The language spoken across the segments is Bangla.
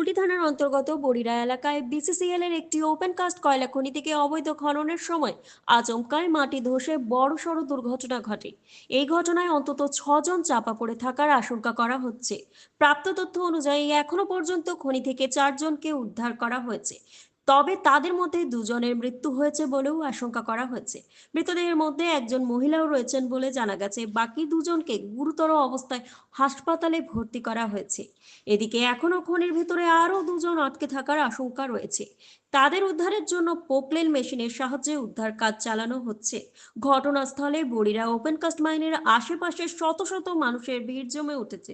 কুলটি থানার অন্তর্গত বড়িরা এলাকায় বিসিসিএল এর একটি ওপেন কাস্ট কয়লা খনি থেকে অবৈধ খননের সময় আচমকায় মাটি ধসে বড়সড় দুর্ঘটনা ঘটে। এই ঘটনায় অন্তত 6 জন চাপা পড়ে থাকার আশঙ্কা করা হচ্ছে। প্রাপ্ত তথ্য অনুযায়ী এখনো পর্যন্ত খনি থেকে 4 জনকে উদ্ধার করা হয়েছে, তবে তাদের মধ্যে 2 জনের মৃত্যু হয়েছে বলেও আশঙ্কা করা হয়েছে। মৃতদেহের মধ্যে একজন মহিলাও রয়েছেন বলে জানা গেছে। বাকি 2 জনকে গুরুতর অবস্থায় হাসপাতালে ভর্তি করা হয়েছে। এদিকে এখনো খনির ভেতরে আরো 2 জন আটকে থাকার আশঙ্কা রয়েছে। তাদের উদ্ধারের জন্য পোকলেন মেশিনের সাহায্যে উদ্ধার কাজ চালানো হচ্ছে। ঘটনাস্থলে বড়িরা ওপেন কাস্ট মাইনের আশেপাশে শত শত মানুষের ভিড় জমে উঠেছে।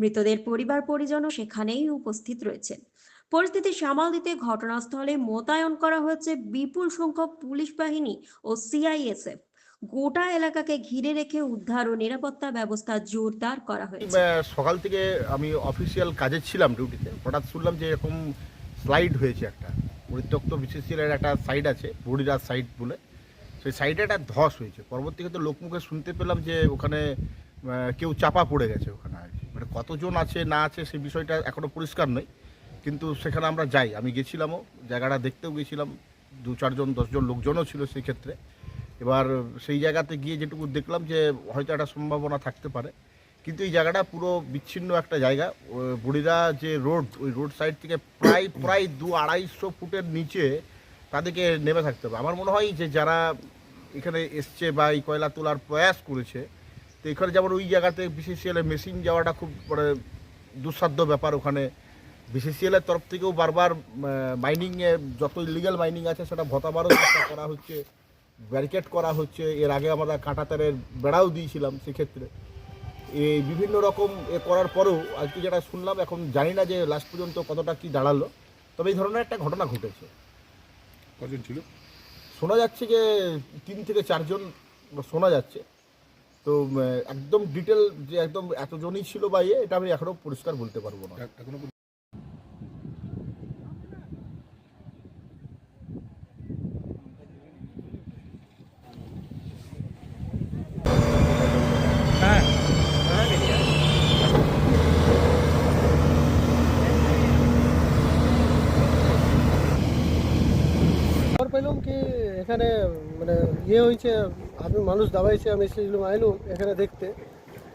মৃতদের পরিবার পরিজনও সেখানেই উপস্থিত রয়েছেন। পরিস্থিতি সামাল দিতে ঘটনাস্থলে মোতায়েন করা হয়েছে বিপুল সংখ্যক পুলিশ বাহিনী ও সিআইএসএফ। গোটা এলাকাকে ঘিরে রেখে উদ্ধার ও নিরাপত্তা ব্যবস্থা জোরদার করা হয়েছে। সকাল থেকে আমি অফিসিয়াল কাজে ছিলাম ডিউটিতে, হঠাৎ শুনলাম যে এরকম স্লাইড হয়েছে একটা পরিত্যক্ত বিসিসিএলের একটা সাইড আছে বড়িরা সাইড বলে, সেই সাইডে একটা ধস হয়েছে। পরবর্তীতে লোকমুখে শুনতে পেলাম যে ওখানে কেউ চাপা পড়ে গেছে ওখানে আর কি। মানে কতজন আছে না আছে সেই বিষয়টা এখনও পরিষ্কার নয়, কিন্তু সেখানে আমরা যাই, আমি গেছিলামও, জায়গাটা দেখতেও গেছিলাম, 2-4 জন 10 জন লোকজনও ছিল সেই ক্ষেত্রে। এবার সেই জায়গাতে গিয়ে যেটুকু দেখলাম যে হয়তো একটা সম্ভাবনা থাকতে পারে, কিন্তু এই জায়গাটা পুরো বিচ্ছিন্ন একটা জায়গা। বড়িরা যে রোড, ওই রোড সাইড থেকে প্রায় 200-250 ফুটের নিচে তাদেরকে নেমে থাকতে হবে। আমার মনে হয় যে যারা এখানে এসছে বা এই কয়লা তোলার প্রয়াস করেছে, তো এখানে যেমন ওই জায়গাতে বিসিসিএলের মেশিন যাওয়াটা খুব মানে দুঃসাধ্য ব্যাপার। ওখানে বিসিসিএলের তরফ থেকেও বারবার মাইনিংয়ে যত ইলিগাল মাইনিং আছে সেটা ভতাবারও করা হচ্ছে, ব্যারিকেড করা হচ্ছে। এর আগে আমরা কাঁটাতারের বেড়াও দিয়েছিলাম। সেক্ষেত্রে এই বিভিন্ন রকম করার পরেও আজকে যেটা শুনলাম, এখন জানি না যে লাস্ট পর্যন্ত কতটা কি দাঁড়ালো, তবে এই ধরনের একটা ঘটনা ঘটেছে। কজন ছিল? শোনা যাচ্ছে যে 3 থেকে 4 জন শোনা যাচ্ছে। তো একদম ডিটেল যে একদম এতজনই ছিল বা এটা আমি এখনও পরিষ্কার বলতে পারবো না। এখনো খবর পেলাম কি এখানে মানে হয়েছে, আমি মানুষ দাবাইছে, আমি এসেছিলাম আইলুম এখানে দেখতে।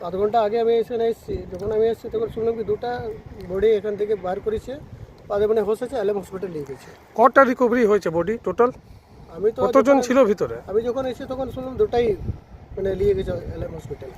আধ ঘন্টা আগে আমি এখানে এসেছি, যখন আমি এসেছি তখন শুনলাম কি 2টা বডি এখান থেকে বার করেছে, তাদের মানে হোসেছে এলএম হসপিটাল নিয়ে গেছে। কটা রিকভারি হয়েছে বডি টোটাল? আমি তো কতজন ছিল ভিতরে? আমি যখন এসেছি তখন শুনলাম 2টাই মানে নিয়ে গেছে এলএম হসপিটাল।